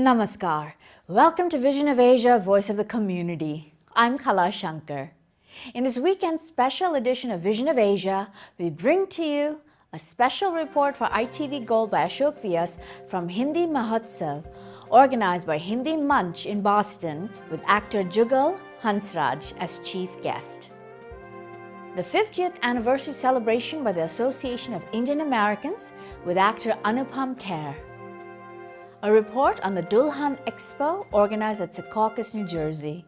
Namaskar. Welcome to Vision of Asia, Voice of the Community. I'm Kala Shankar. In this weekend's special edition of Vision of Asia, we bring to you a special report for ITV Gold by Ashok Vyas from Hindi Mahotsav, organized by Hindi Manch in Boston with actor Jugal Hansraj as chief guest. The 50th anniversary celebration by the Association of Indian Americans with actor Anupam Kher. A report on the Dulhan Expo organized at Seacacus, New Jersey.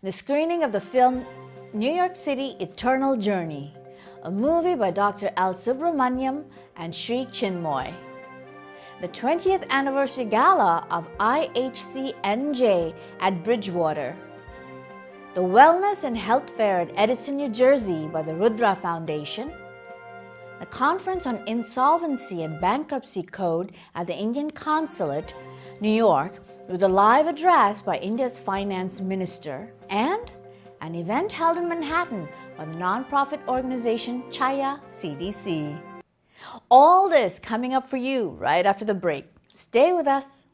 The screening of the film New York City Eternal Journey, a movie by Dr. L. Subramaniam and Sri Chinmoy. The 20th Anniversary Gala of IHCNJ at Bridgewater. The Wellness and Health Fair at Edison, New Jersey by the Rudra Foundation. The Conference on Insolvency and Bankruptcy Code at the Indian Consulate, New York, with a live address by India's Finance Minister, and an event held in Manhattan by the non-profit organization Chhaya CDC. All this coming up for you right after the break. Stay with us.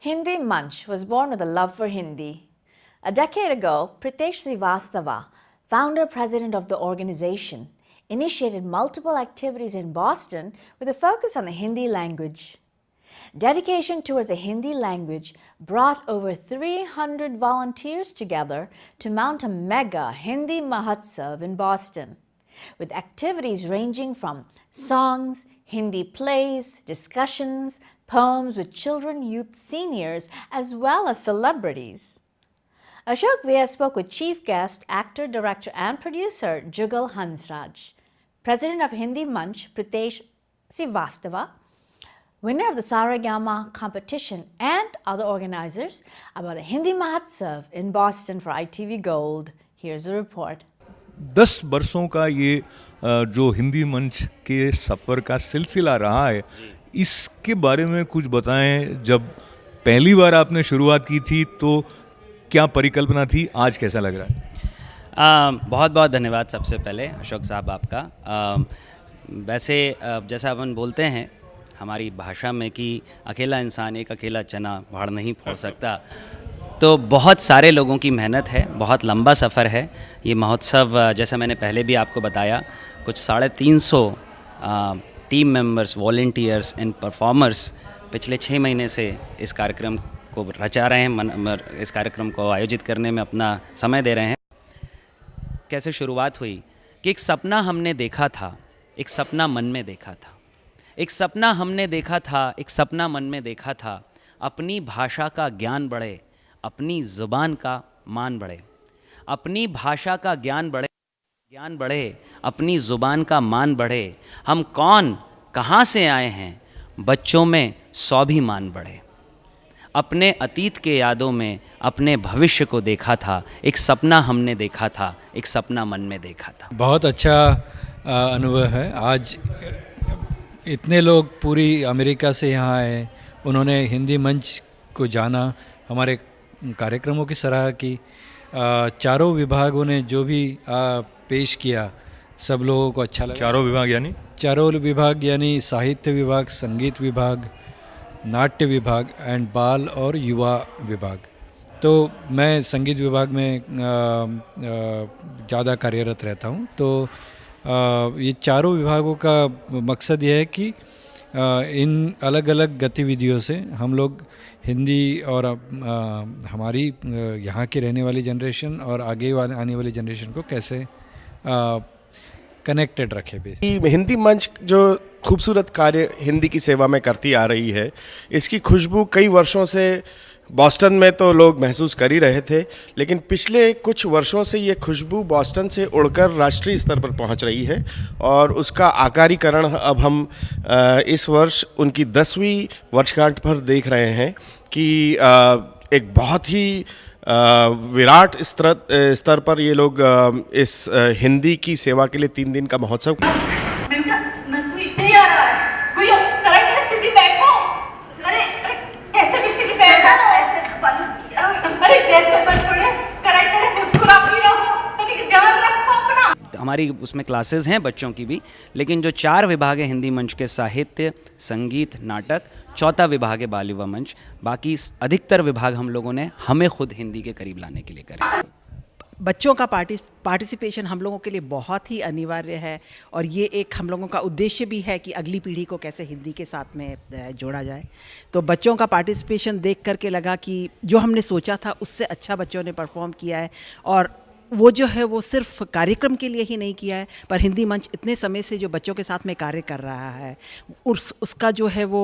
Hindi Manch was born with a love for Hindi. A decade ago, Pritesh Srivastava, founder-president of the organization, initiated multiple activities in Boston with a focus on the Hindi language. Dedication towards the Hindi language brought over 300 volunteers together to mount a mega Hindi Mahotsav in Boston, with activities ranging from songs, Hindi plays, discussions, poems with children, youth, seniors, as well as celebrities. Ashok Vyas spoke with chief guest, actor, director, and producer Jugal Hansraj, president of Hindi Manch Pritesh Srivastava, winner of the Saragama competition, and other organizers about the Hindi Mahotsav in Boston for ITV Gold. Here's a report. 10 बरसों का ये जो हिंदी मंच के सफ़र का सिलसिला रहा है, इसके बारे में कुछ बताएं। जब पहली बार आपने शुरुआत की थी तो क्या परिकल्पना थी, आज कैसा लग रहा है? बहुत बहुत धन्यवाद सबसे पहले अशोक साहब आपका। वैसे जैसा अपन बोलते हैं हमारी भाषा में कि अकेला इंसान एक अकेला चना भाड़ नहीं फोड़ सकता, तो बहुत सारे लोगों की मेहनत है, बहुत लंबा सफ़र है। ये महोत्सव जैसा मैंने पहले भी आपको बताया, कुछ 350 team members, volunteers and performers पिछले 6 महीने से इस कार्यक्रम को रचा रहे हैं, इस कार्यक्रम को आयोजित करने में अपना समय दे रहे हैं। कैसे शुरुआत हुई कि एक सपना हमने देखा था, एक सपना मन में देखा था, एक सपना हमने देखा था, एक सपना मन में देखा था, अपनी भाषा का ज्ञान बढ़े, अपनी ज़ुबान का मान बढ़े, अपनी भाषा का ज्ञान बढ़े, अपनी ज़ुबान का मान बढ़े, हम कौन कहाँ से आए हैं, बच्चों में स्वाभिमान बढ़े, अपने अतीत के यादों में अपने भविष्य को देखा था, एक सपना हमने देखा था, एक सपना मन में देखा था। बहुत अच्छा अनुभव है। आज इतने लोग पूरी अमेरिका से यहाँ आए, उन्होंने हिंदी मंच को जाना, हमारे कार्यक्रमों की सराह की। चारों विभागों ने जो भी पेश किया सब लोगों को अच्छा लगा। चारों विभाग यानी साहित्य विभाग, संगीत विभाग, नाट्य विभाग एंड बाल और युवा विभाग। तो मैं संगीत विभाग में ज़्यादा कार्यरत रहता हूँ। तो ये चारों विभागों का मकसद ये है कि इन अलग अलग गतिविधियों से हम लोग हिंदी और हमारी यहाँ की रहने वाली जनरेशन और आगे आने वाली जनरेशन को कैसे कनेक्टेड रखे। हिंदी मंच जो खूबसूरत कार्य हिंदी की सेवा में करती आ रही है, इसकी खुशबू कई वर्षों से बॉस्टन में तो लोग महसूस कर ही रहे थे, लेकिन पिछले कुछ वर्षों से ये खुशबू बॉस्टन से उड़कर राष्ट्रीय स्तर पर पहुंच रही है और उसका आकारीकरण अब हम इस वर्ष उनकी 10वीं वर्षगांठ पर देख रहे हैं कि एक बहुत ही विराट स्तर पर ये लोग इस हिंदी की सेवा के लिए 3 दिन का महोत्सव। हमारी उसमें क्लासेस हैं बच्चों की भी, लेकिन जो 4 विभाग हैं हिंदी मंच के, साहित्य, संगीत, नाटक, चौथा विभाग है बाल युवा मंच, बाकी अधिकतर विभाग हम लोगों ने हमें खुद हिंदी के करीब लाने के लिए करे। बच्चों का पार्टिसिपेशन हम लोगों के लिए बहुत ही अनिवार्य है, और ये एक हम लोगों का उद्देश्य भी है कि अगली पीढ़ी को कैसे हिंदी के साथ में जोड़ा जाए। तो बच्चों का पार्टिसिपेशन देख करके लगा कि जो हमने सोचा था उससे अच्छा बच्चों ने परफॉर्म किया है, और वो जो है वो सिर्फ कार्यक्रम के लिए ही नहीं किया है, पर हिंदी मंच इतने समय से जो बच्चों के साथ में कार्य कर रहा है, उसका जो है वो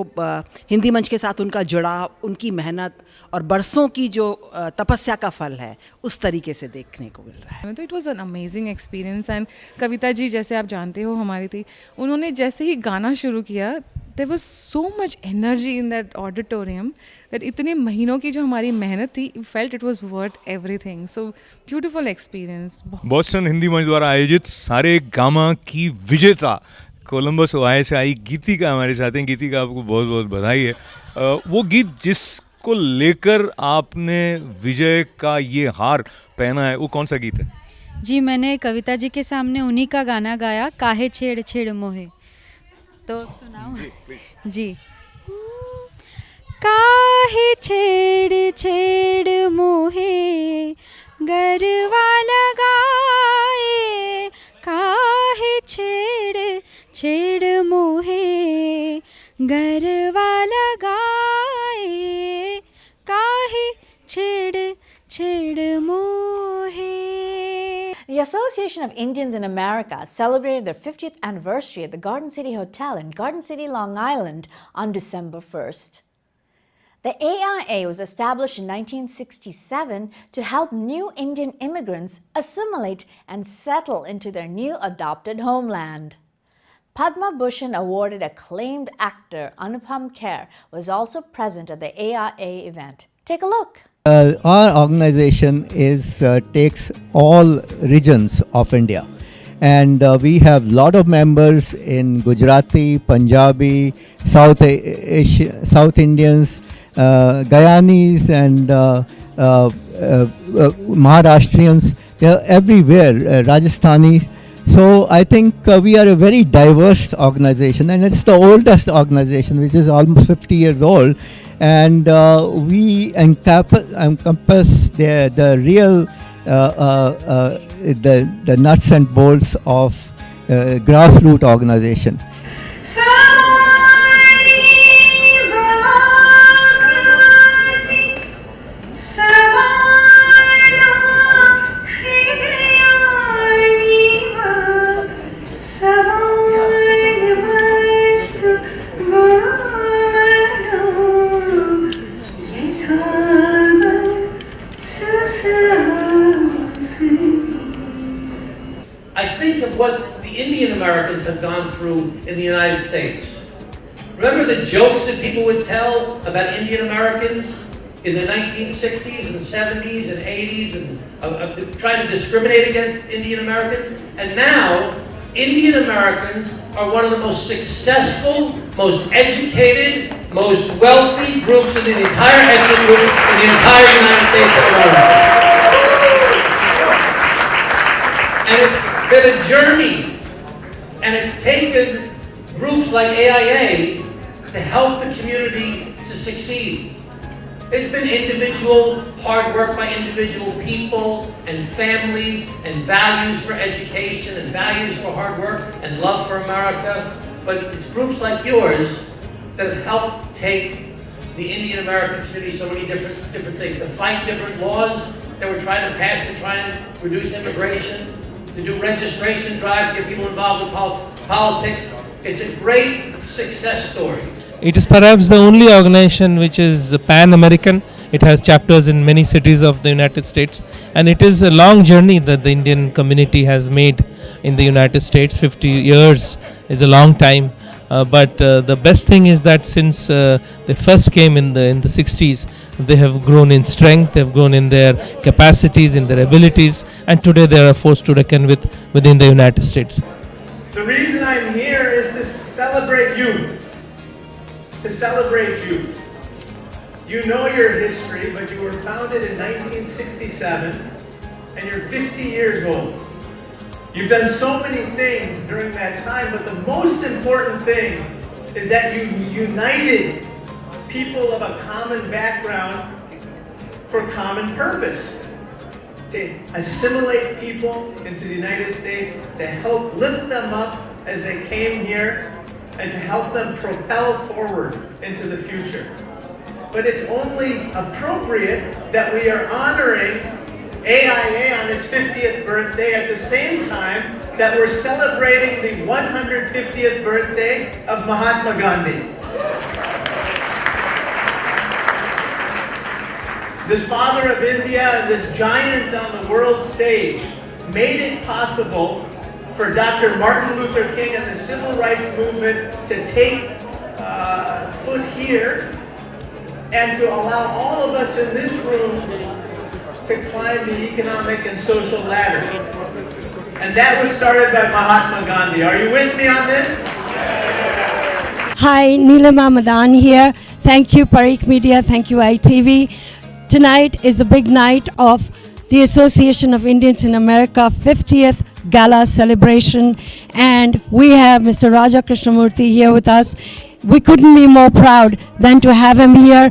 हिंदी मंच के साथ उनका जुड़ाव, उनकी मेहनत और बरसों की जो तपस्या का फल है, उस तरीके से देखने को मिल रहा है। तो it was an amazing experience. And Kavita ji, जैसे आप जानते हो हमारी थी, उन्होंने जैसे ही गाना शुरू किया, there was so much energy in that auditorium that इतने महीनों की जो हमारी मेहनत थी, felt it was worth everything. So beautiful experience. Boston Hindi मंच द्वारा आयोजित सारे गामा की विजेता कोलंबस ओहायो से आई गीतिका हमारे साथ हैं। गीतिका, आपको बहुत बहुत बधाई है। वो गीत जिसको लेकर आपने विजय का ये हार पहना है, वो कौन सा गीत है? जी, मैंने कविता जी के सामने उन्हीं का गाना गाया, काहे छेड़ छेड़ मोहे। तो सुनाओ जी। काहे छेड़ छेड़ मोहे गरवा लगाए, काहे छेड़ छेड़ मोहे गरवा लगाए, काहे छेड़ छेड़ मोहे। The Association of Indians in America celebrated their 50th anniversary at the Garden City Hotel in Garden City, Long Island on December 1st. The AIA was established in 1967 to help new Indian immigrants assimilate and settle into their new adopted homeland. Padma Bhushan awarded acclaimed actor Anupam Kher was also present at the AIA event. Take a look. Our organization takes all regions of India, and we have lot of members in Gujarati, Punjabi, South Indians, Guyanis, and Maharashtrians. They are everywhere, Rajasthanis. So I think we are a very diverse organization, and it's the oldest organization, which is almost 50 years old. And we encompass the real the nuts and bolts of grassroots organization. What the Indian Americans have gone through in the United States. Remember the jokes that people would tell about Indian Americans in the 1960s and 70s and 80s and trying to discriminate against Indian Americans? And now, Indian Americans are one of the most successful, most educated, most wealthy groups in the entire ethnic group in the entire United States of America. And it's been a journey, and it's taken groups like AIA to help the community to succeed. It's been individual hard work by individual people and families and values for education and values for hard work and love for America, but it's groups like yours that have helped take the Indian American community so many different things, to fight different laws that we're trying to pass to try and reduce immigration, to do registration drives to get people involved in politics. It's a great success story. It is perhaps the only organization which is pan-American. It has chapters in many cities of the United States, and it is a long journey that the Indian community has made in the United States. 50 years is a long time, but the best thing is that since they first came in the 60s, they have grown in strength, they have grown in their capacities, in their abilities, and today they are a force to reckon with within the United States. The reason I'm here is to celebrate you. To celebrate you. You know your history, but you were founded in 1967 and you're 50 years old. You've done so many things during that time, but the most important thing is that you united people of a common background for common purpose. To assimilate people into the United States, to help lift them up as they came here, and to help them propel forward into the future. But it's only appropriate that we are honoring AIA on its 50th birthday at the same time that we're celebrating the 150th birthday of Mahatma Gandhi. This father of India, this giant on the world stage, made it possible for Dr. Martin Luther King and the civil rights movement to take foot here and to allow all of us in this room to climb the economic and social ladder. And that was started by Mahatma Gandhi. Are you with me on this? Hi, Neelama Madan here. Thank you, Parikh Media. Thank you, ITV. Tonight is the big night of the Association of Indians in America 50th Gala celebration, and we have Mr. Raja Krishnamurthy here with us. We couldn't be more proud than to have him here.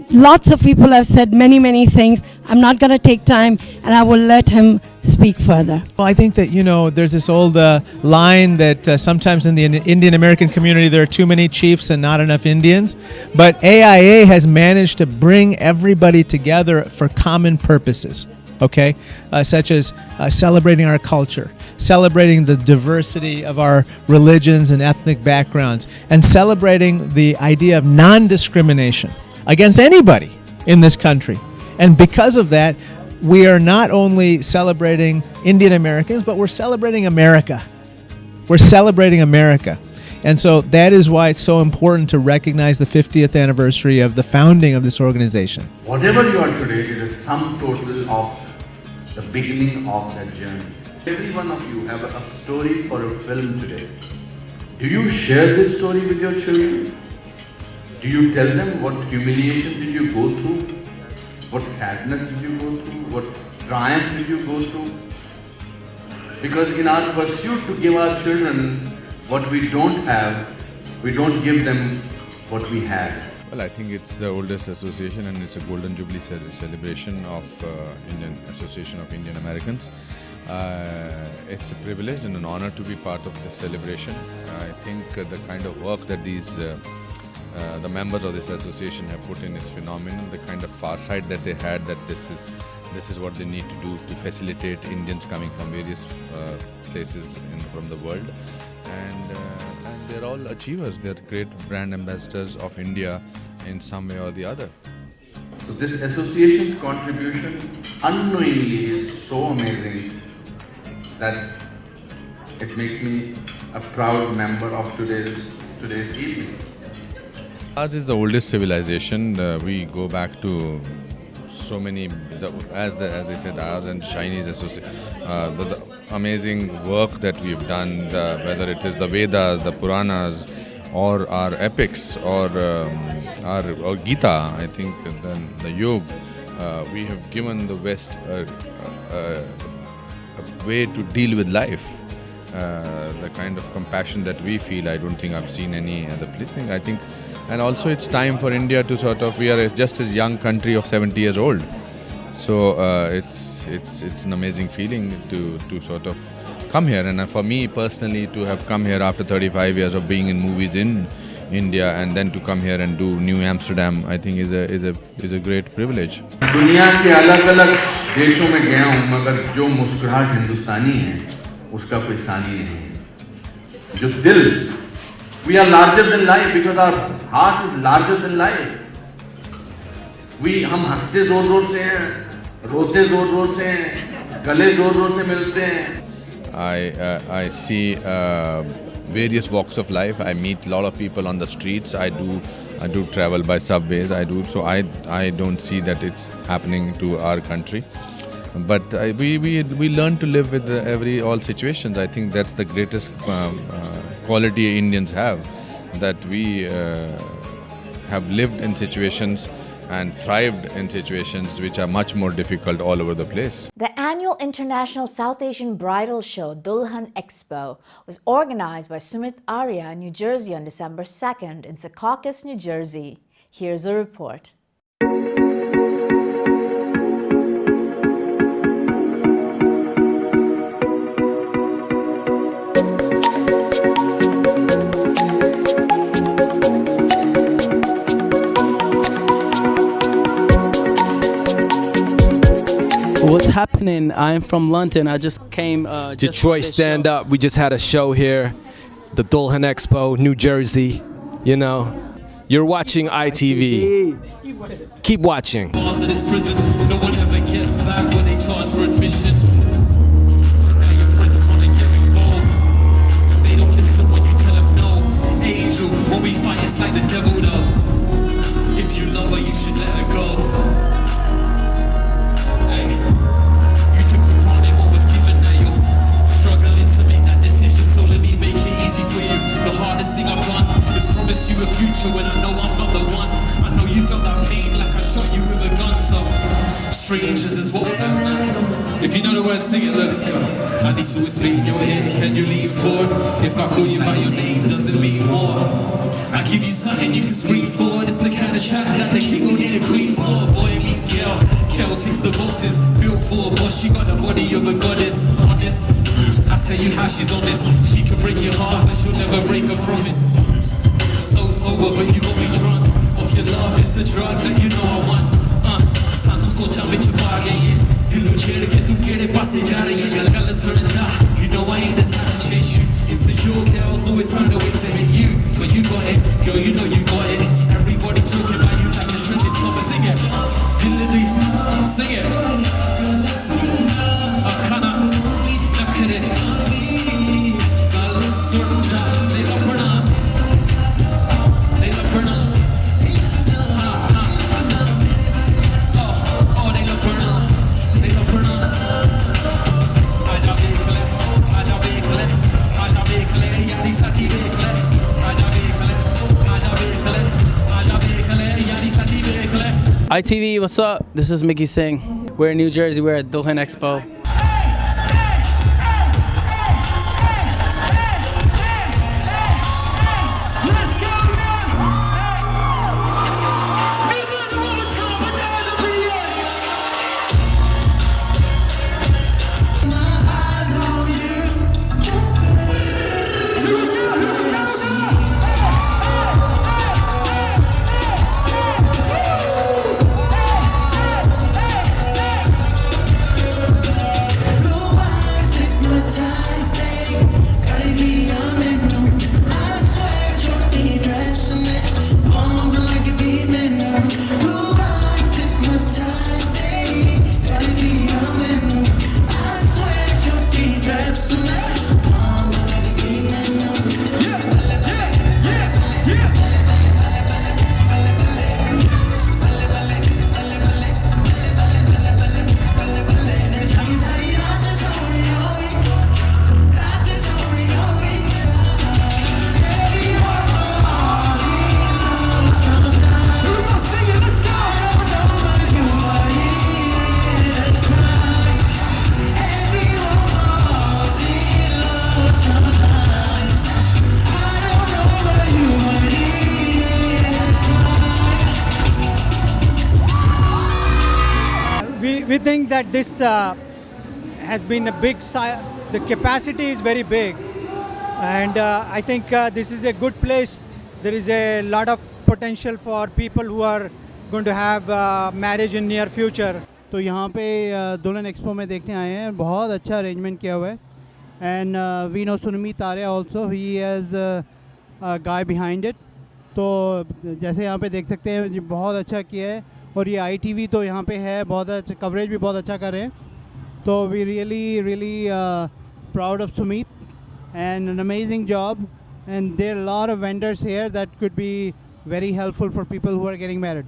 Lots of people have said many things. I'm not going to take time, and I will let him speak further. Well, I think that, there's this old line that sometimes in the Indian American community there are too many chiefs and not enough Indians. But AIA has managed to bring everybody together for common purposes, okay? Such as celebrating our culture, celebrating the diversity of our religions and ethnic backgrounds, and celebrating the idea of non-discrimination against anybody in this country. And because of that, we are not only celebrating Indian Americans, but we're celebrating America. We're celebrating America. And so that is why it's so important to recognize the 50th anniversary of the founding of this organization. Whatever you are today is a sum total of the beginning of that journey. Every one of you have a story for a film today. Do you share this story with your children? Do you tell them what humiliation did you go through? What sadness did you go through? What triumph did you go through? Because in our pursuit to give our children what we don't have, we don't give them what we had. Well, I think it's the oldest association and it's a Golden Jubilee celebration of Indian Association of Indian Americans. It's a privilege and an honor to be part of this celebration. I think the kind of work that the members of this association have put in is phenomenal. The kind of foresight that they had, that this is what they need to do to facilitate Indians coming from various places from the world, and they're all achievers. They're great brand ambassadors of India in some way or the other. So this association's contribution unknowingly is so amazing that it makes me a proud member of today's evening. Ours is the oldest civilization. We go back to so many, as I said, ours and Chinese association. The amazing work that we've done, whether it is the Vedas, the Puranas, or our epics, or Gita, I think, the Yoga, we have given the West a way to deal with life. The kind of compassion that we feel, I don't think I've seen any other place. I think. And also it's time for India to we are just a young country of 70 years old. So it's an amazing feeling to sort of come here. And for me personally, to have come here after 35 years of being in movies in India and then to come here and do New Amsterdam, I think is a great privilege. दुनिया के अलग-अलग देशों में गया हूँ, मगर जो मुस्कुराहट हिंदुस्तानी है, उसका कोई सानी नहीं। जो दिल, we are larger than life because our heart is larger than life. हम हंसते जोर-जोर से हैं, रोते जोर-जोर से हैं, गले जोर-जोर से मिलते हैं। I see various walks of life. I meet a lot of people on the streets. I do travel by subways. So I don't see that it's happening to our country. But we learn to live with all situations. I think that's the greatest quality Indians have, that we have lived in situations and thrived in situations which are much more difficult all over the place. The annual International South Asian Bridal Show, Dulhan Expo, was organized by Sumit Arya in New Jersey on December 2nd in Seacacus, New Jersey. Here's a report. What's happening? I'm from London. I just came. Detroit, stand up. We just had a show here, the Dulhan Expo, New Jersey. You know, you're watching ITV. Keep watching. No one ever gets back when they charge for admission. Now your friends wanna get involved. They don't listen when you tell them no. Angel, when we fight, it's like the devil though. If you love her, you should let her go. Hey, you took for granted what was given, now you're struggling to make that decision. So let me make it easy for you. The hardest thing I've done is promise you a future when I know I'm not the one. I know you felt that pain like I shot you with a gun. So strangers is what's up now. If you know the words, sing it, let's go. I need to whisper in your ear, can you lean forward? If I call you by your name, does it mean more? I give you something you can scream for. It's the kind of chat that the king will need a queen for. Boy meets girl, girl takes the bosses. Built for a boss, she got the body of a goddess. Honest, I tell you how she's honest. She can break your heart, but she'll never break her from it. So sober, but you got me drunk. Off your love is the drug that you know I want. Sanu socha vich bha gayi hai. Dilu chhed ke tu kede paase ja rahi hai. Gal sun ja. You know I ain't the type to chase you. Insecure girls always find a way to hit you. When you got it, girl, you know you got it. Everybody talking about you like a shredded summer. Sing it. Hillary, sing it. Akana, nakare. Gal sun ja. Lela prana. Lela prana. ITV, what's up? This is Mickey Singh. We're in New Jersey. We're at Dulhan Expo. We think that this has been a big, the capacity is very big, and I think this is a good place. There is a lot of potential for people who are going to have marriage in near future. तो यहाँ पे दुल्हन expo में देखने आए हैं, बहुत अच्छा अरेंजमेंट किया हुआ है, and we know Sunmeet Arya also, he has a guy behind it. तो जैसे यहाँ पे देख सकते हैं, बहुत अच्छा किया है, और ये ITV तो यहाँ पे है, बहुत अच्छा कवरेज भी बहुत अच्छा कर रहे हैं. तो we really proud of Sumeet and an amazing job, and there are lot of vendors here that could be very helpful for people who are getting married.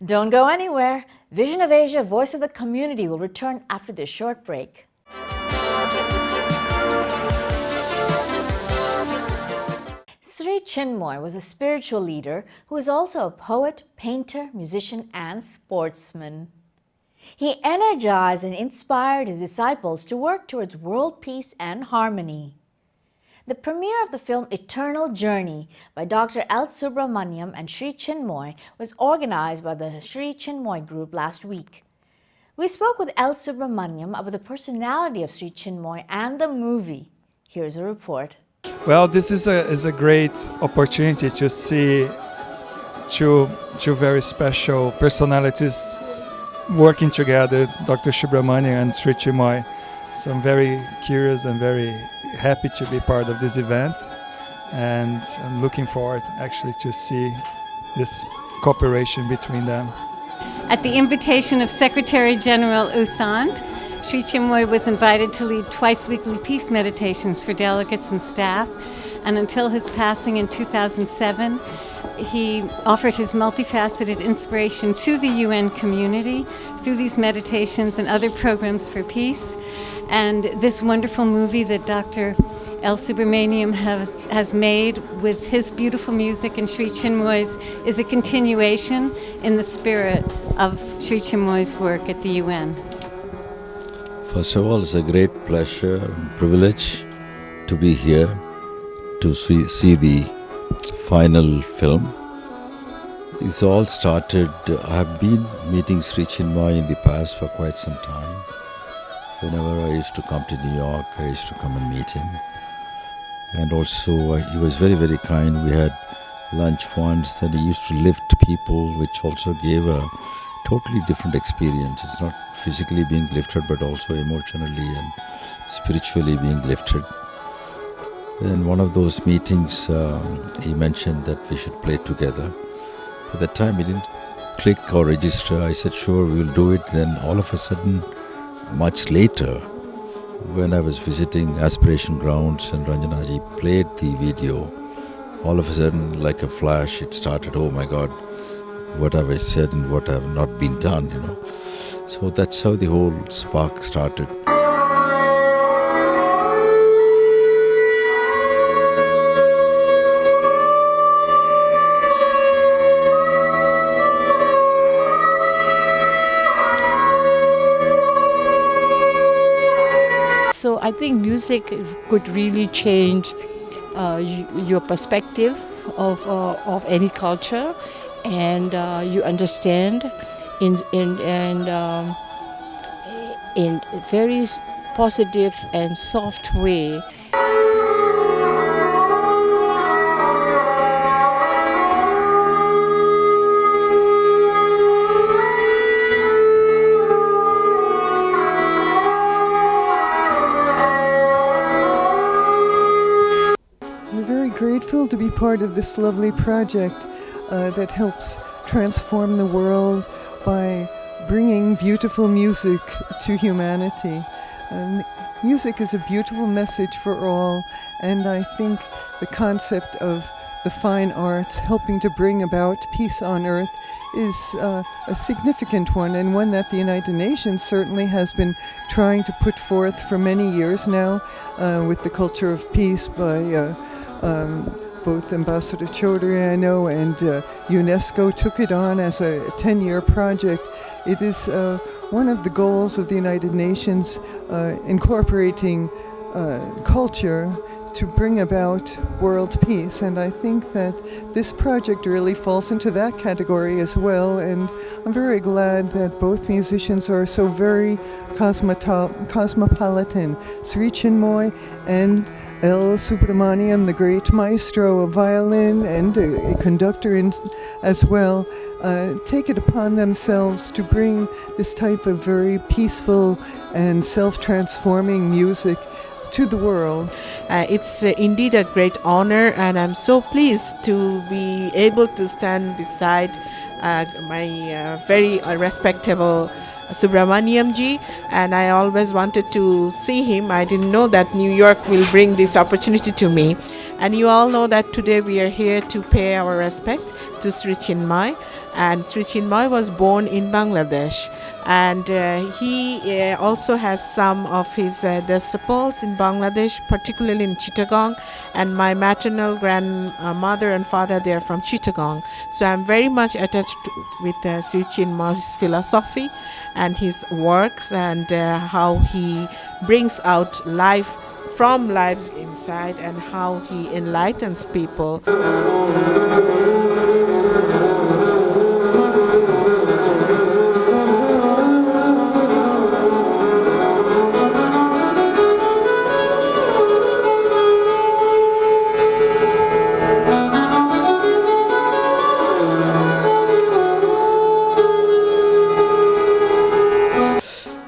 Don't go anywhere. Vision of Asia, Voice of the Community will return after this short break. Sri Chinmoy was a spiritual leader who was also a poet, painter, musician, and sportsman. He energized and inspired his disciples to work towards world peace and harmony. The premiere of the film Eternal Journey by Dr. L. Subramaniam and Sri Chinmoy was organized by the Sri Chinmoy group last week. We spoke with L. Subramaniam about the personality of Sri Chinmoy and the movie. Here's a report. Well, this is a great opportunity to see two very special personalities working together, Dr. Subramaniam and Sri Chinmoy. So I'm very curious and very happy to be part of this event, and I'm looking forward actually to see this cooperation between them. At the invitation of Secretary General U Thant, Sri Chinmoy was invited to lead twice-weekly peace meditations for delegates and staff, and until his passing in 2007, he offered his multifaceted inspiration to the UN community through these meditations and other programs for peace. And this wonderful movie that Dr. L. Subramaniam has made with his beautiful music and Sri Chinmoy's is a continuation in the spirit of Sri Chinmoy's work at the UN. First of all, it's a great pleasure and privilege to be here to see the final film. It's all started, I have been meeting Sri Chinmoy in the past for quite some time. Whenever I used to come to New York, I used to come and meet him. And also, he was very, very kind. We had lunch once, and he used to lift people, which also gave a totally different experience. It's not physically being lifted, but also emotionally and spiritually being lifted. In one of those meetings, he mentioned that we should play together. At that time, he didn't click or register. I said, sure, we will do it. Then all of a sudden, much later, when I was visiting Aspiration Grounds and Ranjanaji played the video, all of a sudden, like a flash, it started, oh my God, what have I said and what have not been done, you know. So that's how the whole spark started. So I think music could really change your perspective of any culture, and you understand in a very positive and soft way. Grateful to be part of this lovely project that helps transform the world by bringing beautiful music to humanity. Music is a beautiful message for all, and I think the concept of the fine arts helping to bring about peace on earth is a significant one, and one that the United Nations certainly has been trying to put forth for many years now with the culture of peace by both Ambassador Chaudhry, I know, and UNESCO took it on as a 10-year project. It is one of the goals of the United Nations incorporating culture to bring about world peace, and I think that this project really falls into that category as well, and I'm very glad that both musicians are so very cosmopolitan. Sri Chinmoy and L. Subramaniam, the great maestro of violin and a conductor as well, take it upon themselves to bring this type of very peaceful and self-transforming music to the world. It's indeed a great honor, and I'm so pleased to be able to stand beside my very respectable Subramaniam ji, and I always wanted to see him. I didn't know that New York will bring this opportunity to me. And you all know that today we are here to pay our respect to Sri Chinmoy. And Sri Chinmoy was born in Bangladesh, and he also has some of his disciples in Bangladesh, particularly in Chittagong, and my maternal grandmother and father, they are from Chittagong. So I'm very much attached with Sri Chinmoy's philosophy and his works, and how he brings out life from lives inside, and how he enlightens people.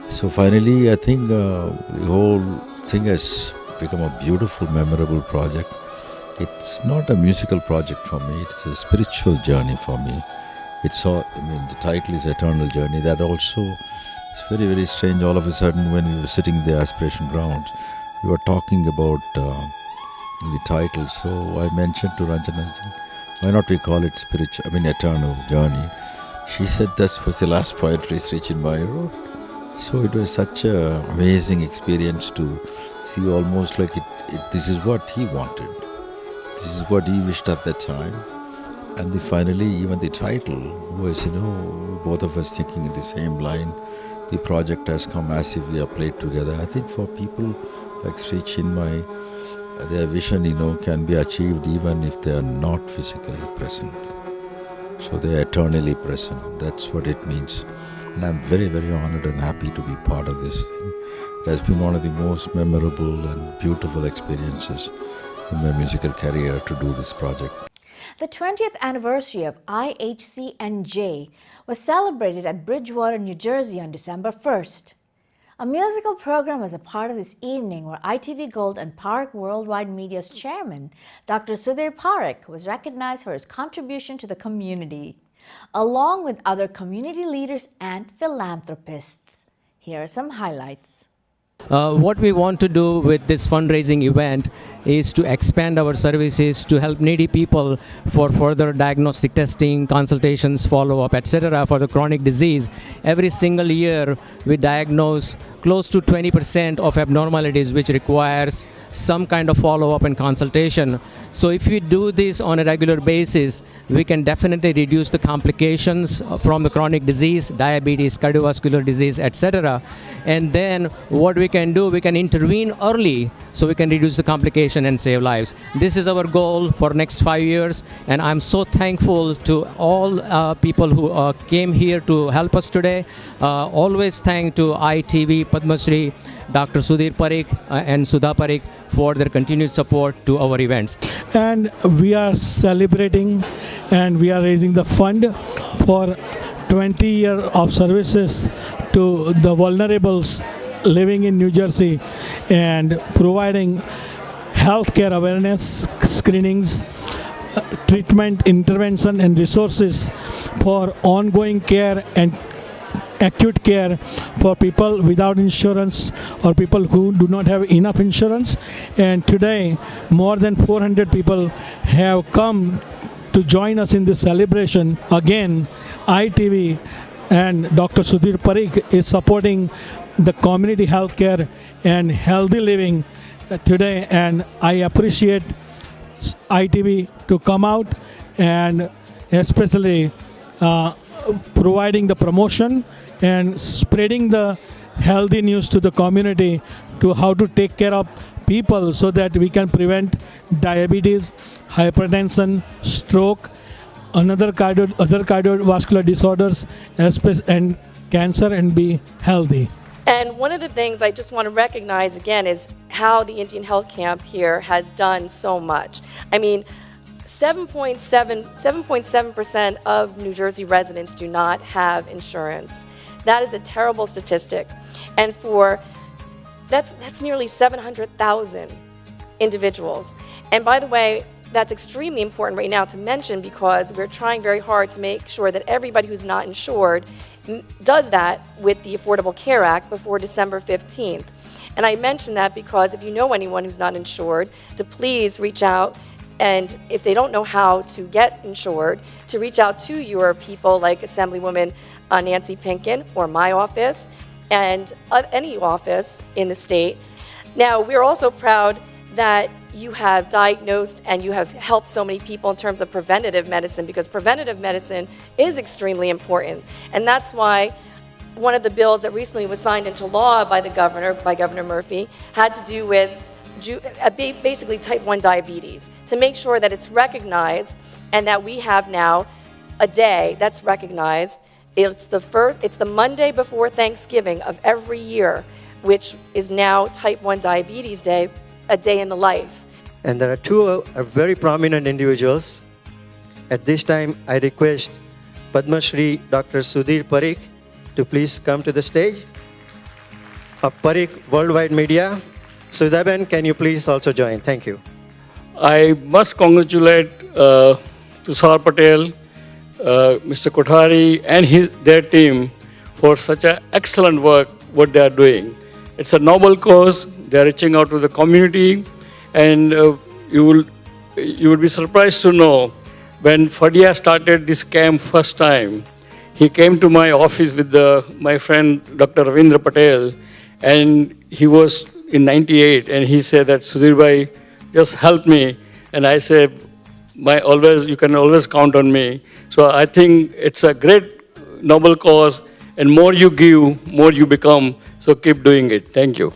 So finally, I think the whole thing has become a beautiful, memorable project. It's not a musical project for me, it's a spiritual journey for me. It's all, the title is Eternal Journey. That also is very, very strange. All of a sudden, when we were sitting in the Aspiration Grounds, we were talking about the title. So I mentioned to Ranjana, why not we call it Eternal Journey? She said that was the last poetry Sri Chinmoy wrote. So it was such an amazing experience to see, almost like this is what he wanted. This is what he wished at that time. And finally, even the title was, both of us thinking in the same line. The project has come as if we are played together. I think for people like Sri Chinmoy, their vision, can be achieved even if they are not physically present. So they are eternally present. That's what it means. And I'm very, very honored and happy to be part of this thing. It has been one of the most memorable and beautiful experiences in my musical career to do this project. The 20th anniversary of IHCNJ was celebrated at Bridgewater, New Jersey on December 1st. A musical program was a part of this evening where ITV Gold and Parekh Worldwide Media's chairman, Dr. Sudhir Parekh, was recognized for his contribution to the community, along with other community leaders and philanthropists. Here are some highlights. What we want to do with this fundraising event is to expand our services to help needy people for further diagnostic testing, consultations, follow-up, etc. for the chronic disease. Every single year we diagnose close to 20% of abnormalities which requires some kind of follow-up and consultation. So if we do this on a regular basis, we can definitely reduce the complications from the chronic disease, diabetes, cardiovascular disease, etc. And then what we can do, we can intervene early so we can reduce the complication and save lives. This is our goal for next 5 years, and I'm so thankful to all people who came here to help us today. Always thank to ITV, Padma Shri, Dr. Sudhir Parekh and Sudha Parekh for their continued support to our events. And we are celebrating and we are raising the fund for 20 years of services to the vulnerables living in New Jersey and providing healthcare awareness, screenings, treatment, intervention and resources for ongoing care and acute care for people without insurance or people who do not have enough insurance. And today more than 400 people have come to join us in this celebration. Again, ITV and Dr. Sudhir Parekh is supporting the community healthcare and healthy living today, and I appreciate ITV to come out and especially providing the promotion and spreading the healthy news to the community to how to take care of people so that we can prevent diabetes, hypertension, stroke, other cardiovascular disorders and cancer, and be healthy. And one of the things I just want to recognize again is how the Indian Health Camp here has done so much. I mean, 7.7% of New Jersey residents do not have insurance. That is a terrible statistic. And that's nearly 700,000 individuals. And by the way, that's extremely important right now to mention because we're trying very hard to make sure that everybody who's not insured does that with the Affordable Care Act before December 15th. And I mention that because if you know anyone who's not insured, to please reach out, and if they don't know how to get insured, to reach out to your people like Assemblywoman Nancy Pinkin or my office and any office in the state. Now, we're also proud that you have diagnosed and you have helped so many people in terms of preventative medicine, because preventative medicine is extremely important. And that's why one of the bills that recently was signed into law by the governor, by Governor Murphy, had to do with basically type 1 diabetes, to make sure that it's recognized and that we have now a day that's recognized. It's the Monday before Thanksgiving of every year, which is now type 1 diabetes day, a day in the life. And there are two very prominent individuals. At this time, I request Padma Shri Dr. Sudhir Parikh to please come to the stage. Of Parikh Worldwide Media. Sudhaben, can you please also join? Thank you. I must congratulate Tushar Patel, Mr. Kothari and their team for such an excellent work what they are doing. It's a noble cause. They are reaching out to the community, and you will be surprised to know when Fadia started this camp first time. He came to my office with my friend Dr. Ravindra Patel, and he was in 98, and he said that Sudhir bhai, just help me. And I said, you can always count on me. So I think it's a great noble cause, and more you give, more you become. So keep doing it. Thank you.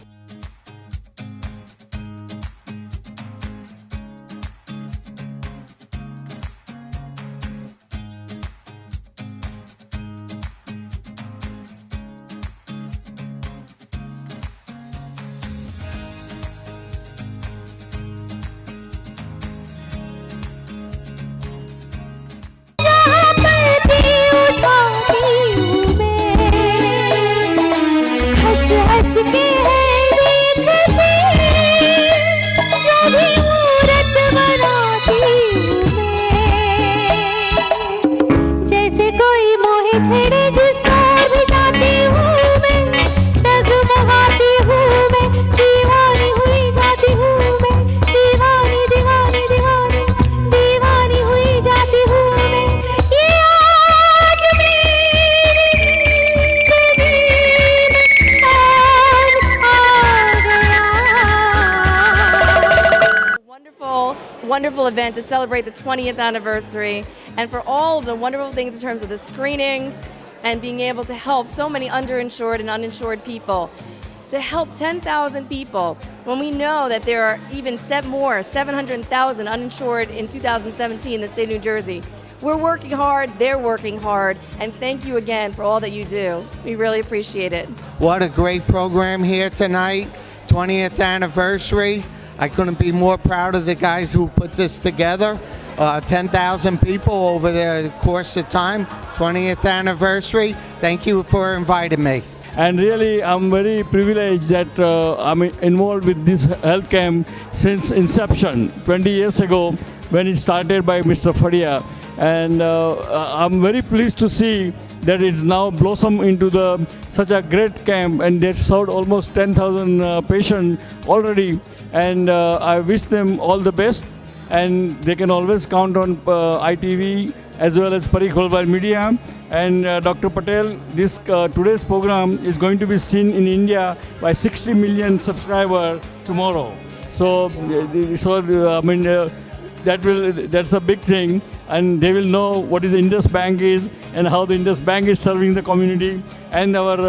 Wonderful event to celebrate the 20th anniversary, and for all the wonderful things in terms of the screenings and being able to help so many underinsured and uninsured people. To help 10,000 people when we know that there are even 700,000 uninsured in 2017 in the state of New Jersey. We're working hard, they're working hard, and thank you again for all that you do. We really appreciate it. What a great program here tonight, 20th anniversary. I couldn't be more proud of the guys who put this together. 10,000 people over the course of time, 20th anniversary. Thank you for inviting me. And really, I'm very privileged that I'm involved with this health camp since inception, 20 years ago, when it started by Mr. Fadia. And I'm very pleased to see that it's now blossomed into such a great camp, and they served almost 10,000 patients already. And I wish them all the best, and they can always count on ITV as well as Parikh Worldwide Media. And Dr. Patel, today's program is going to be seen in India by 60 million subscribers tomorrow. So that's a big thing, and they will know what is Indus Bank is and how the Indus Bank is serving the community. And our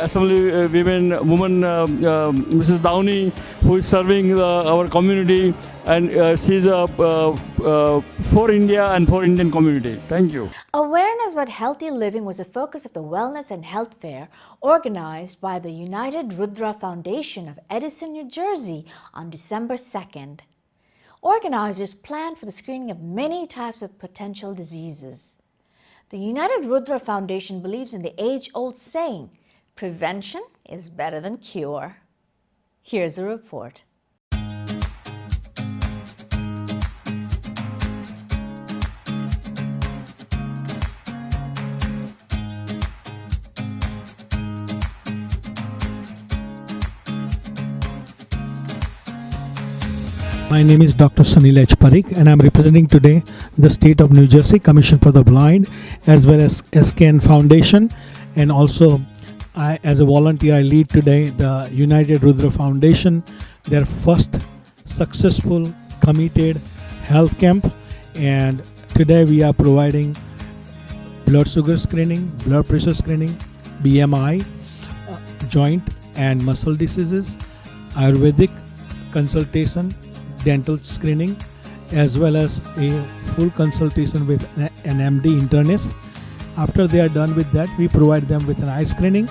Assembly woman, Mrs. Downey, who is serving our community, and she's for India and for Indian community. Thank you. Awareness about healthy living was a focus of the Wellness and Health Fair organized by the United Rudra Foundation of Edison, New Jersey on December 2nd. Organizers planned for the screening of many types of potential diseases. The United Rudra Foundation believes in the age-old saying, prevention is better than cure. Here's a report. My name is Dr. Sunil H. Parikh and I'm representing today the State of New Jersey Commission for the Blind as well as SKN Foundation, and also I, as a volunteer, I lead today the United Rudra Foundation, their first successful committed health camp, and today we are providing blood sugar screening, blood pressure screening, BMI, joint and muscle diseases, Ayurvedic consultation, dental screening, as well as a full consultation with an MD internist. After they are done with that, we provide them with an eye screening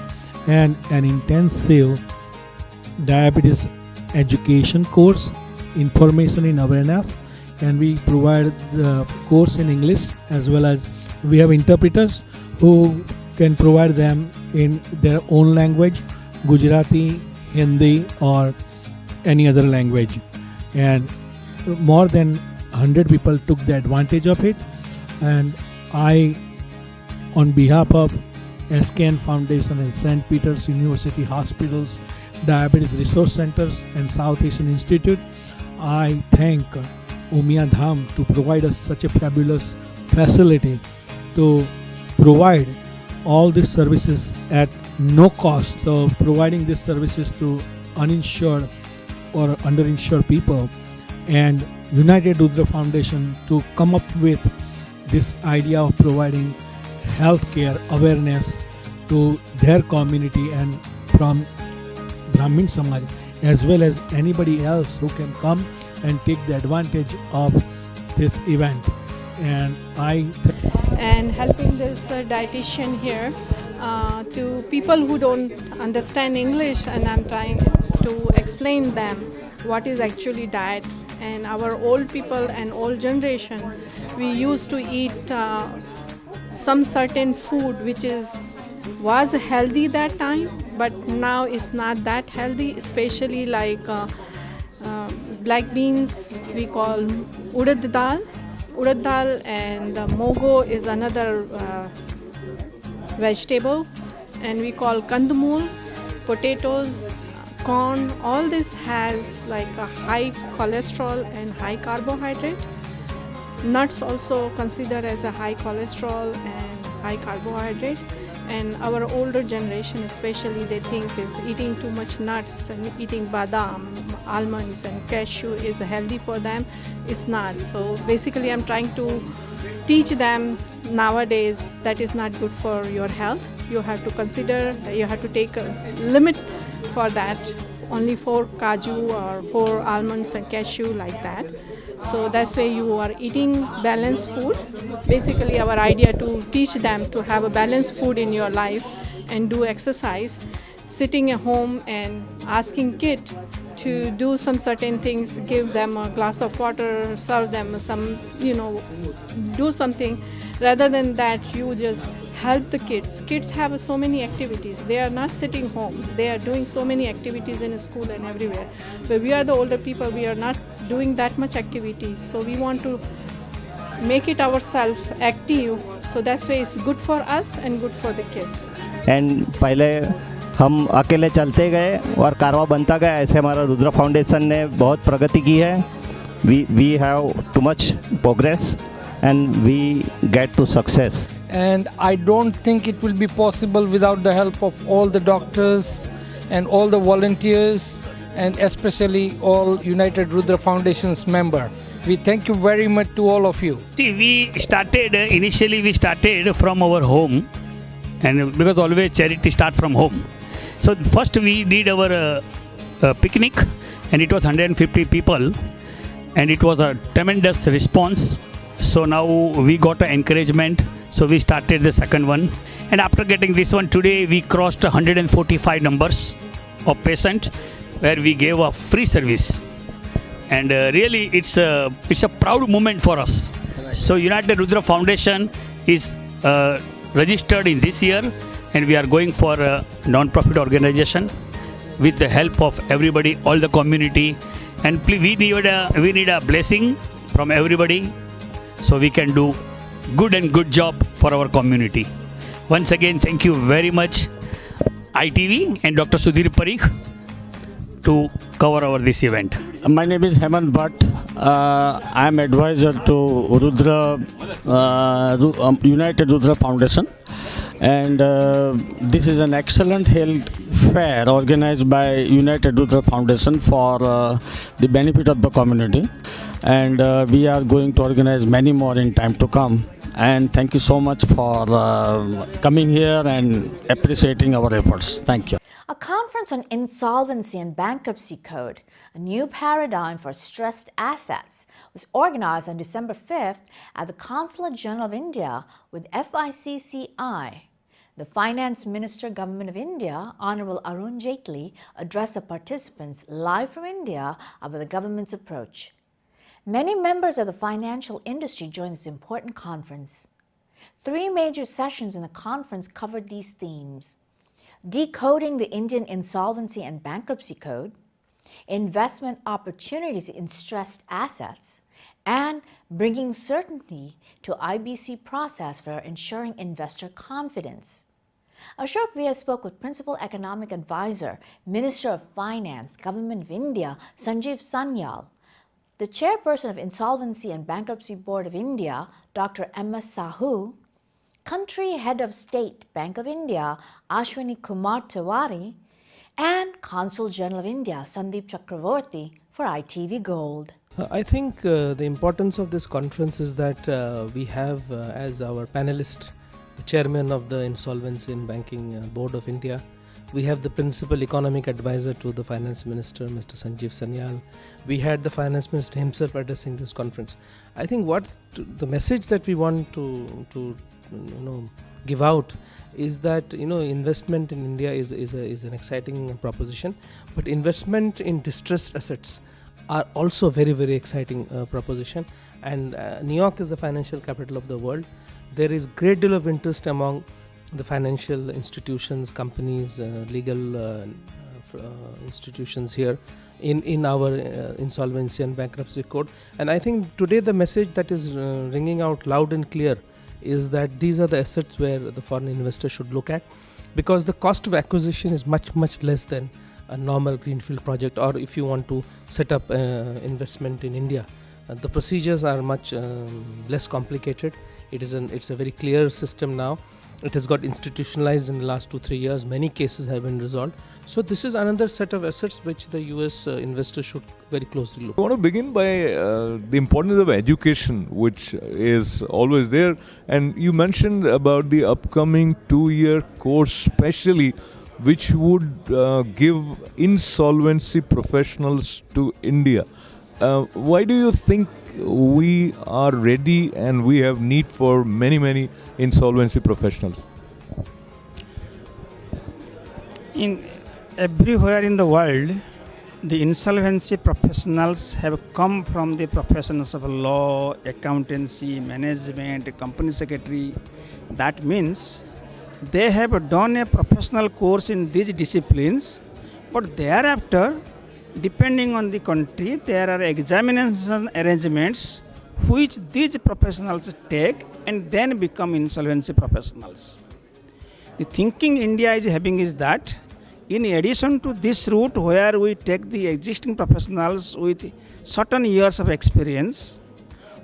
and an intensive diabetes education course, information in awareness, and we provide the course in English, as well as we have interpreters who can provide them in their own language, Gujarati, Hindi or any other language. And more than 100 people took the advantage of it, and I, on behalf of SKN Foundation and St. Peter's University Hospitals, Diabetes Resource Centers and South Asian Institute, I thank Umia Dham to provide us such a fabulous facility to provide all these services at no cost. So providing these services to uninsured or underinsured people, and United Rudra Foundation to come up with this idea of providing healthcare awareness to their community and from Brahmin Samaj, as well as anybody else who can come and take the advantage of this event. And and helping this dietitian here to people who don't understand English, and I'm trying to explain them what is actually diet. And our old people and old generation, we used to eat some certain food which was healthy that time, but now it's not that healthy, especially like black beans we call urad dal, and mogo is another vegetable, and we call kandamul, potatoes, corn. All this has like a high cholesterol and high carbohydrate. Nuts also considered as a high cholesterol and high carbohydrate. And our older generation especially, they think is eating too much nuts and eating badam, almonds and cashew is healthy for them. It's not. So basically I'm trying to teach them nowadays that is not good for your health. You have to consider, you have to take a limit for that, only 4 kaju or 4 almonds and cashew like that. So that's why you are eating balanced food. Basically our idea to teach them to have a balanced food in your life and do exercise, sitting at home and asking kids to do some certain things, give them a glass of water, serve them some, do something. Rather than that, you just help the kids. Kids have so many activities. They are not sitting home. They are doing so many activities in school and everywhere. But we are the older people, we are not doing that much activity. So we want to make it ourselves active. So that's why it's good for us and good for the kids. And पहले हम अकेले चलते गए और कारवा बनता गया, ऐसे हमारा रुद्रा फाउंडेशन ने बहुत प्रगति की है. We have too much progress and we get to success. And I don't think it will be possible without the help of all the doctors and all the volunteers and especially all United Rudra Foundation's member. We thank you very much to all of you. See, initially we started from our home, and because always charity start from home. So first we did our picnic, and it was 150 people, and it was a tremendous response. So now we got an encouragement, so we started the second one, and after getting this one today we crossed 145 numbers of patients where we gave a free service, and really it's a proud moment for us. So United Rudra Foundation is registered in this year, and we are going for a non-profit organization with the help of everybody, all the community, and we need a blessing from everybody, so we can do good job for our community. Once again, thank you very much, ITV and Dr. Sudhir Parikh, to cover this event. My name is Hemant Bhatt. I am advisor to United Rudra Foundation, and this is an excellent health fair organized by United Rudra Foundation for the benefit of the community, and we are going to organize many more in time to come. And thank you so much for coming here and appreciating our efforts. Thank you. A conference on insolvency and bankruptcy code, a new paradigm for stressed assets, was organized on December 5th at the Consulate General of India with FICCI. The Finance Minister, Government of India, Honorable Arun Jaitley, addressed the participants live from India about the government's approach. Many members of the financial industry joined this important conference. 3 major sessions in the conference covered these themes: decoding the Indian insolvency and bankruptcy code, investment opportunities in stressed assets, and bringing certainty to IBC process for ensuring investor confidence. Ashok Vyas spoke with Principal Economic Advisor, Minister of Finance, Government of India, Sanjeev Sanyal, the Chairperson of Insolvency and Bankruptcy Board of India, Dr. M.S. Sahu, Country Head of State, Bank of India, Ashwini Kumar Tiwari, and Consul General of India, Sandeep Chakravorty, for ITV Gold. I think the importance of this conference is that we have as our panelist the Chairman of the Insolvency and Banking Board of India. We have the Principal Economic Advisor to the Finance Minister, Mr. Sanjeev Sanyal. We had the Finance Minister himself addressing this conference. I think the message that we want to give out is that investment in India is an exciting proposition, but investment in distressed assets are also very, very exciting proposition. And New York is the financial capital of the world. There is great deal of interest among the financial institutions, companies, legal institutions here in our insolvency and bankruptcy code. And I think today the message that is ringing out loud and clear is that these are the assets where the foreign investor should look at, because the cost of acquisition is much, much less than a normal greenfield project, or if you want to set up investment in India. The procedures are much less complicated. It's a very clear system now. It has got institutionalized in the last 2-3 years. Many cases have been resolved. So this is another set of assets which the US investors should very closely look. I want to begin by the importance of education, which is always there. And you mentioned about the upcoming 2-year course specially, which would give insolvency professionals to India. Why do you think we are ready and we have need for many insolvency professionals? Everywhere in the world, the insolvency professionals have come from the professions of law, accountancy, management, company secretary. That means they have done a professional course in these disciplines, but thereafter, depending on the country, there are examination arrangements which these professionals take and then become insolvency professionals. The thinking India is having is that in addition to this route where we take the existing professionals with certain years of experience,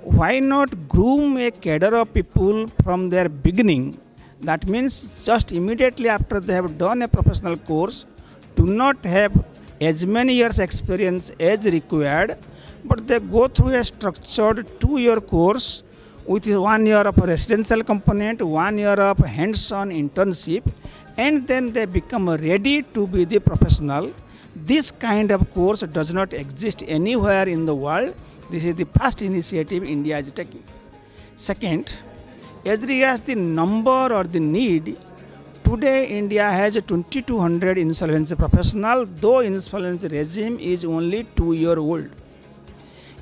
why not groom a cadre of people from their beginning? That means just immediately after they have done a professional course, do not have as many years experience as required, but they go through a structured 2-year course with 1 year of a residential component, 1 year of hands-on internship, and then they become ready to be the professional. This kind of course does not exist anywhere in the world. This is the first initiative India is taking. Second, as regards the number or the need, today India has 2,200 insolvency professionals, though insolvency regime is only 2-year old.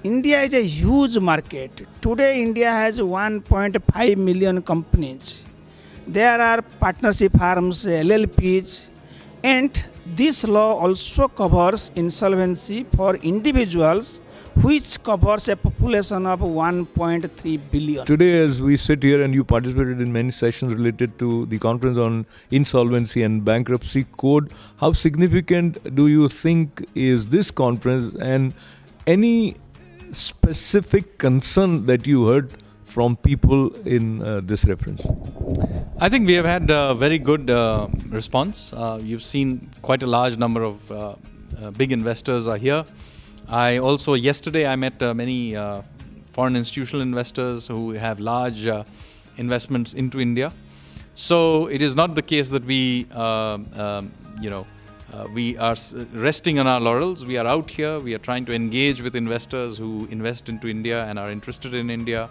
India is a huge market. Today India has 1.5 million companies. There are partnership firms, LLPs, and this law also covers insolvency for individuals, which covers a population of 1.3 billion. Today, as we sit here, and you participated in many sessions related to the conference on insolvency and bankruptcy code, how significant do you think is this conference, and any specific concern that you heard from people in this reference? I think we have had a very good response. You've seen quite a large number of big investors are here. Yesterday I met many foreign institutional investors who have large investments into India. So it is not the case that we are resting on our laurels. We are out here. We are trying to engage with investors who invest into India and are interested in India.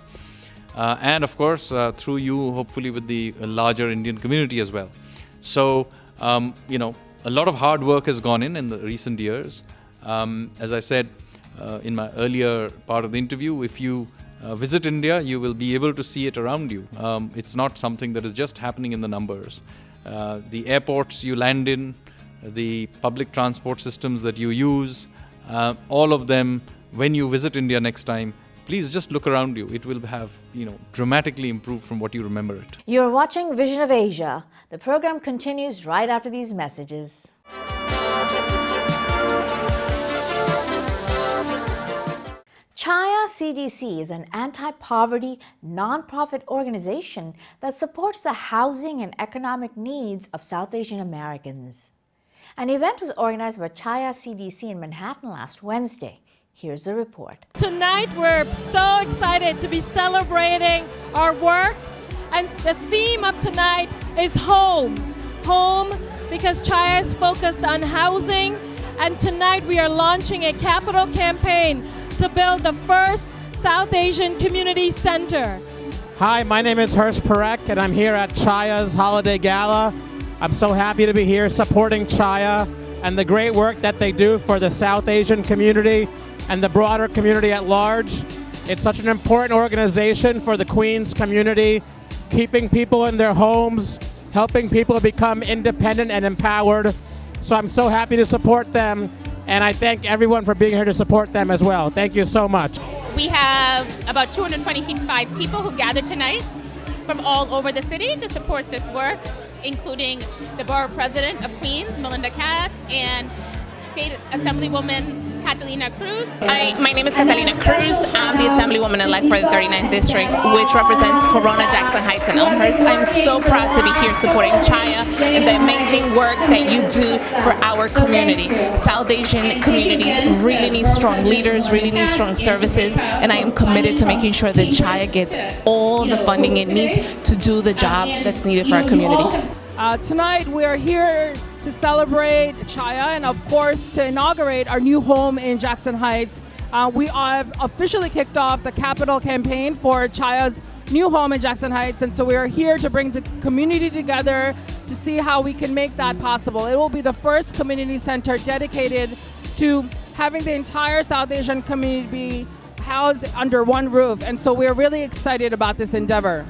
And of course, through you, hopefully with the larger Indian community as well. So, a lot of hard work has gone in the recent years. As I said in my earlier part of the interview, if you visit India, you will be able to see it around you. It's not something that is just happening in the numbers. The airports you land in, the public transport systems that you use, all of them, when you visit India next time, please just look around you. It will have, dramatically improved from what you remember it. You're watching Vision of Asia. The program continues right after these messages. Chhaya CDC is an anti-poverty non-profit organization that supports the housing and economic needs of South Asian Americans. An event was organized by Chhaya CDC in Manhattan last Wednesday. Here's the report. Tonight we're so excited to be celebrating our work, and the theme of tonight is home. Home because Chhaya is focused on housing, and tonight we are launching a capital campaign to build the first South Asian Community Center. Hi, my name is Harsh Parekh, and I'm here at Chhaya's Holiday Gala. I'm so happy to be here supporting Chhaya and the great work that they do for the South Asian community and the broader community at large. It's such an important organization for the Queens community, keeping people in their homes, helping people become independent and empowered. So I'm so happy to support them, and I thank everyone for being here to support them as well. Thank you so much. We have about 225 people who gathered tonight from all over the city to support this work, including the Borough President of Queens, Melinda Katz, and State Assemblywoman Catalina Cruz. My name is Catalina Cruz. I'm the Assemblywoman-elect for the 39th District, which represents Corona, Jackson Heights, and Elmhurst. I'm so proud to be here supporting Chhaya and the amazing work that you do for our community. South Asian communities really need strong leaders, really need strong services, and I am committed to making sure that Chhaya gets all the funding it needs to do the job that's needed for our community. Tonight we are here to celebrate Chhaya and of course to inaugurate our new home in Jackson Heights. We have officially kicked off the capital campaign for Chhaya's new home in Jackson Heights, and so we are here to bring the community together to see how we can make that possible. It will be the first community center dedicated to having the entire South Asian community be housed under one roof, and so we're really excited about this endeavor.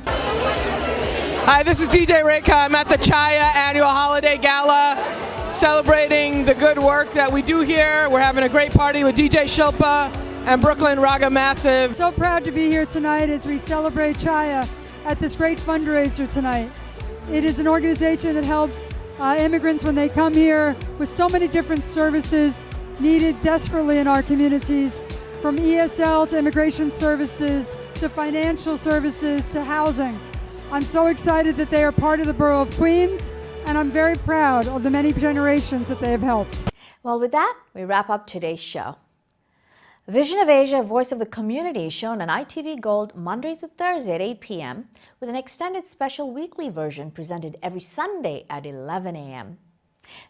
Hi, this is DJ Rekha. I'm at the Chhaya Annual Holiday Gala, celebrating the good work that we do here. We're having a great party with DJ Shilpa and Brooklyn Raga Massive. So proud to be here tonight as we celebrate Chhaya at this great fundraiser tonight. It is an organization that helps immigrants when they come here with so many different services needed desperately in our communities, from ESL to immigration services to financial services to housing. I'm so excited that they are part of the Borough of Queens, and I'm very proud of the many generations that they have helped. Well, with that, we wrap up today's show. Vision of Asia, Voice of the Community, is shown on ITV Gold Monday to Thursday at 8 p.m. with an extended special weekly version presented every Sunday at 11 a.m.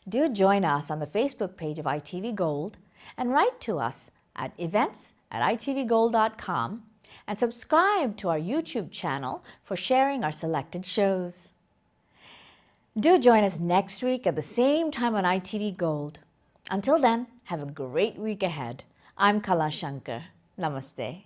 Do join us on the Facebook page of ITV Gold and write to us at events@itvgold.com and subscribe to our YouTube channel for sharing our selected shows. Do join us next week at the same time on ITV Gold. Until then, have a great week ahead. I'm Kala Shankar. Namaste.